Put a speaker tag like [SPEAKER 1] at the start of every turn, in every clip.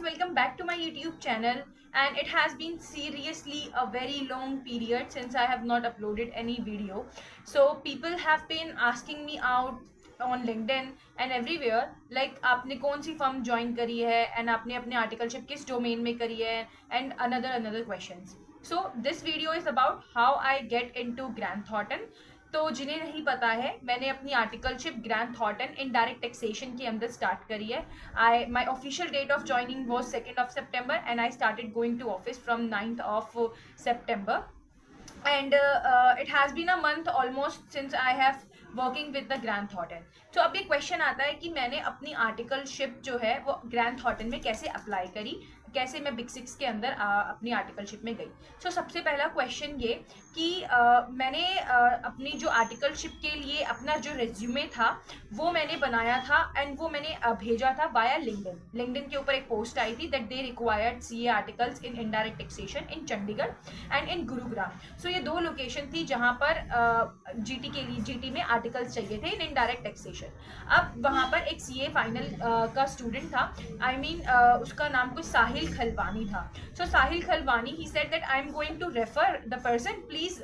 [SPEAKER 1] welcome back to my YouTube channel. And it has been seriously a very long period since I have not uploaded any video. So people have been asking me out on LinkedIn and everywhere like आपने कौन सी firm join करी है and आपने अपने articleship किस domain में करी है and another questions. So this video is about how I get into Grant Thornton. तो जिन्हें नहीं पता है, मैंने अपनी articleship Grant Thornton indirect taxation के अंदर स्टार्ट करी है. My official date of joining was 2nd of September and I started going to office from 9th of September. And it has been a month almost since I have working with the grand Thornton. तो अब ये question आता है कि मैंने अपनी articleship जो है वो ग्रैंड थॉर्टन में कैसे अप्लाई करी, कैसे मैं बिग सिक्स के अंदर अपनी आर्टिकलशिप में गई. सो सबसे पहला क्वेश्चन ये कि मैंने अपनी जो आर्टिकलशिप के लिए अपना जो रेज्यूमे था वो मैंने बनाया था एंड वो मैंने भेजा था वाया लिंक्डइन. लिंक्डइन के ऊपर एक पोस्ट आई थी that they required CA articles in indirect taxation in Chandigarh and in Gurugram. So ये दो लोकेशन थी जहाँ पर जीटी के लिए जीटी में आर्टिकल्स चाहिए थे इन इनडायरेक्ट टैक्सेशन. अब वहाँ पर एक सीए फाइनल का स्टूडेंट था, आई मीन उसका नाम कुछ साहिल खलवानी था. So Sahil Khalwani he said that I am going to refer the person, please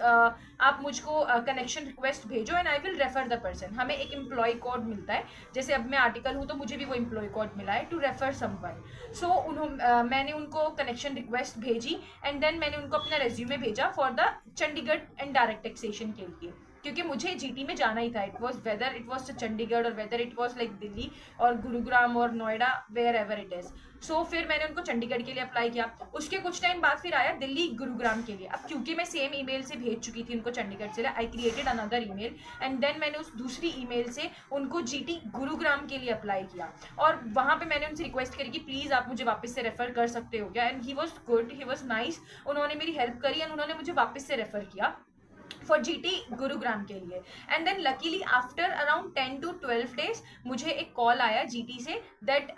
[SPEAKER 1] आप मुझको कनेक्शन रिक्वेस्ट भेजो and I will refer the person. हमें एक एम्प्लॉय कोड मिलता है, जैसे अब मैं आर्टिकल हूँ तो मुझे भी वो एम्प्लॉय कोड मिला है टू रेफर समवन. सो मैंने उनको कनेक्शन रिक्वेस्ट भेजी एंड देन मैंने उनको अपना रेज्यूमे भेजा for the Chandigarh indirect taxation के लिए, क्योंकि मुझे जीटी में जाना ही था. It was whether it was Chandigarh और whether it was like Delhi और गुरुग्राम और Noida, wherever it is. So फिर मैंने उनको चंडीगढ़ के लिए अप्लाई किया. उसके कुछ टाइम बाद फिर आया दिल्ली गुरुग्राम के लिए. अब क्योंकि मैं सेम ईमेल से भेज चुकी थी उनको चंडीगढ़ से, I created another email and then मैंने उस दूसरी ईमेल से उनको जीटी गुरुग्राम के लिए अप्लाई किया और वहाँ पे मैंने उनसे रिक्वेस्ट करी कि प्लीज़ आप मुझे वापस से रेफर कर सकते हो क्या. And he was good, he was nice. उन्होंने मेरी हेल्प करी एंड उन्होंने मुझे वापस से रेफर किया फॉर जीटी गुरुग्राम के लिए. And then luckily after around 10 to 12 days मुझे एक कॉल आया जीटी से दैट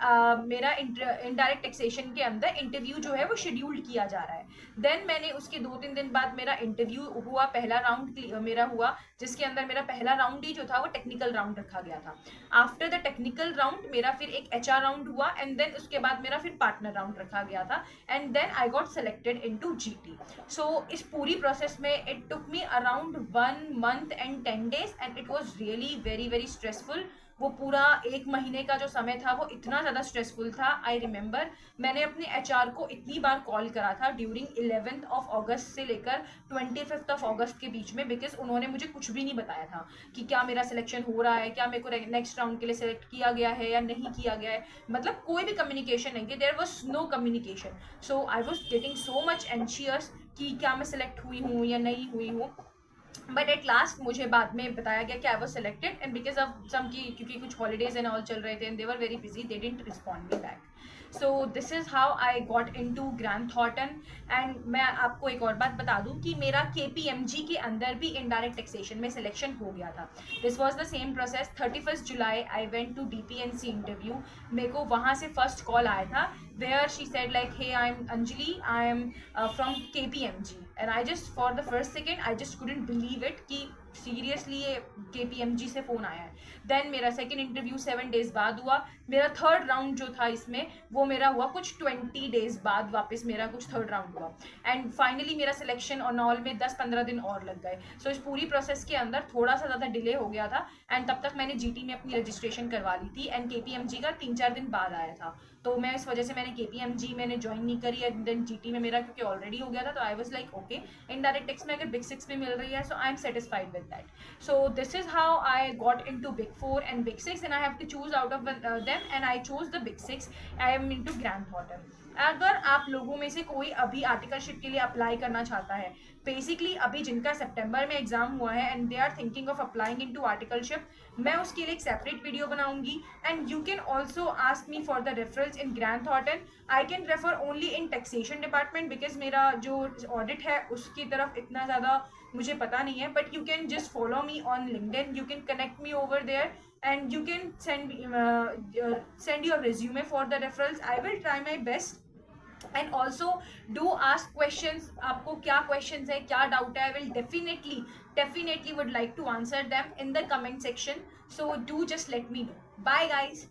[SPEAKER 1] मेरा इनडायरेक्ट टैक्सेशन के अंदर इंटरव्यू जो है वो शेड्यूल्ड किया जा रहा है. देन मैंने उसके 2-3 दिन बाद मेरा इंटरव्यू हुआ, पहला राउंड मेरा हुआ, जिसके अंदर मेरा पहला राउंड ही जो था वो टेक्निकल राउंड रखा गया था. आफ्टर द टेक्निकल राउंड मेरा फिर एक एचआर राउंड हुआ एंड देन उसके बाद मेरा फिर पार्टनर राउंड रखा गया था and then I got selected into GT. So इस पूरी प्रोसेस में it took me around 1 month and 10 days and it was really very stressful. वो पूरा 1 महीने का जो समय था वो इतना ज़्यादा स्ट्रेसफुल था. आई रिमेंबर मैंने अपने एचआर को इतनी बार कॉल करा था ड्यूरिंग 11th of August से लेकर 25th of August के बीच में, बिकॉज उन्होंने मुझे कुछ भी नहीं बताया था कि क्या मेरा सिलेक्शन हो रहा है, क्या मेरे को नेक्स्ट राउंड के लिए सिलेक्ट किया गया है या नहीं किया गया है. मतलब कोई भी कम्युनिकेशन नहीं थी, there was no communication. So I was getting so much anxious कि क्या मैं सिलेक्ट हुई हूँ या नहीं हुई हूँ. बट एट लास्ट मुझे बाद में बताया गया कि I was selected and because of some की क्योंकि कुछ हॉलीडेज एंड ऑल चल रहे थे and they were very busy, they didn't respond me back. So this is how I got into Grant Thornton. And मैं आपको एक और बात बता दूं कि मेरा केपीएमजी के अंदर भी इनडायरेक्ट टैक्सेशन में सिलेक्शन हो गया था. This was the same process. 31st July I went to DPNC interview. मेरे को वहाँ से फर्स्ट कॉल आया था where she said like hey I am Anjali, I am from KPMG. And I just for the first second I just couldn't believe it कि seriously ये KPMG से phone आया है. देन मेरा सेकेंड इंटरव्यू 7 days बाद हुआ. मेरा थर्ड राउंड जो था इसमें वो मेरा हुआ कुछ 20 days बाद, वापस मेरा कुछ थर्ड राउंड हुआ एंड फाइनली मेरा सिलेक्शन और ऑल में 10-15 दिन और लग गए. सो इस पूरी प्रोसेस के अंदर थोड़ा सा ज़्यादा डिले हो गया था एंड तब तक मैंने जीटी में अपनी रजिस्ट्रेशन करवा ली थी एंड केपीएमजी का 3-4 दिन बाद आया था. तो मैं इस वजह से मैंने केपीएमजी मैंने ज्वाइन नहीं करी एंड देन जीटी में मेरा क्योंकि ऑलरेडी हो गया था तो I was like okay, indirect tax में अगर बिग सिक्स में मिल रही है so I am satisfied with that. So this is how I got into Big 4 and Big 6 and I have to choose out of them and I chose the Big 6. I am into Grant Thornton. अगर आप लोगों में से कोई अभी articleship के लिए apply करना चाहता है, बेसिकली अभी जिनका सितंबर में एग्जाम हुआ है and they are thinking of applying into articleship, मैं उसके लिए एक सेपरेट वीडियो बनाऊंगी and you can also ask me for the referrals in Grant Thornton. I can refer only in taxation department because मेरा जो audit है उसकी तरफ इतना ज़्यादा मुझे पता नहीं है. But you can just follow me on LinkedIn, you can connect me over there and you can send your resume for the referrals. I will try my best and also do ask questions. आपको क्या questions है, क्या doubt है, I will definitely would like to answer them in the comment section. So do just let me know. Bye guys.